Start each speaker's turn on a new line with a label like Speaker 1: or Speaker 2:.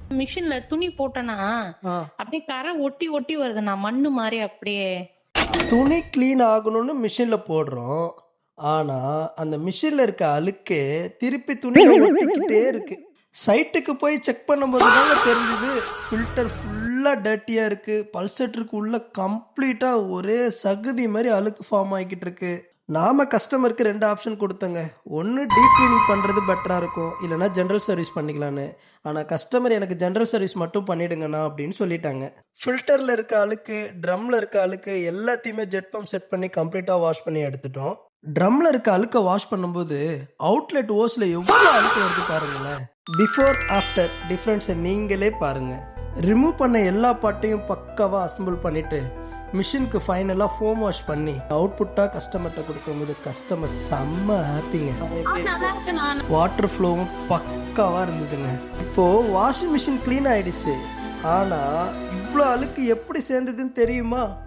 Speaker 1: மிஷின்ல துணி போட்டனா
Speaker 2: ஆ.
Speaker 1: அப்படியே கரை ஒட்டி ஒட்டி வருதுண்ணா, மண்ணு மாதிரி அப்படியே.
Speaker 2: துணி க்ளீன் ஆகணும்னு மிஷின்ல போடுறோம். ஆனா, அந்த மிஷின்ல இருக்க அழுக்கே திருப்பி துணியில ஒட்டிக்கிட்டே இருக்கு. சைட்டுக்கு போய் செக் பண்ணும்போது தாங்க தெரிஞ்சுது, ஃபில்டர் ஃபுல்லா டர்ட்டியா இருக்கு. பல்செட்டருக்கு உள்ள கம்ப்ளீட்டா ஒரே சகதி மாதிரி அழுக்கு ஃபார்ம் ஆகிக்கிட்டு இருக்கு. நாம கஸ்டமருக்கு 2 ஆப்ஷன் குடுத்தோங்க. ஒண்ணு டீப் கிளீனிங் பண்றது பெட்டரா இருக்கும். இல்லன்னா ஜெனரல் சர்வீஸ் பண்ணிக்கலான்னு. ஆனா கஸ்டமர் எனக்கு ஜெனரல் சர்வீஸ் மட்டும் பண்ணிடுங்கண்ணா அப்படின்னு சொல்லிட்டாங்க. ஃபில்டர்ல இருக்க அழுக்கு, ட்ரம்ல இருக்க அழுக்கு எல்லாத்தையுமே ஜெட் பம்ப் செட் பண்ணி கம்ப்ளீட்டா வாஷ் பண்ணி எடுத்துட்டோம். ட்ரம்ல இருக்க அழுக்க வாஷ் பண்ணும்போது அவுட்லெட் ஓஸ்ல எவ்வளவு அழுக்கு வருது பாருங்களேன். பிஃபோர் ஆஃப்டர் டிஃபரன்ஸை நீங்களே பாருங்க. ரிமூவ் பண்ண எல்லா பாட்டையும் பக்காவா அசம்பிள் பண்ணிட்டு மிஷினுக்கு ஃபைனலாக ஃபோம் வாஷ் பண்ணி அவுட்புட்டாக கஸ்டமர்கிட்ட கொடுக்கும்போது கஸ்டமர் செம்ம ஹாப்பிங்க.
Speaker 1: நல்லா இருக்குண்ணா.
Speaker 2: வாட்டர் ஃப்ளோவும் பக்காவாக இருந்ததுங்க. இப்போது வாஷிங் மிஷின் க்ளீன் ஆயிடுச்சு. ஆனால் இவ்வளோ அழுக்கு எப்படி சேர்ந்ததுன்னு தெரியுமா?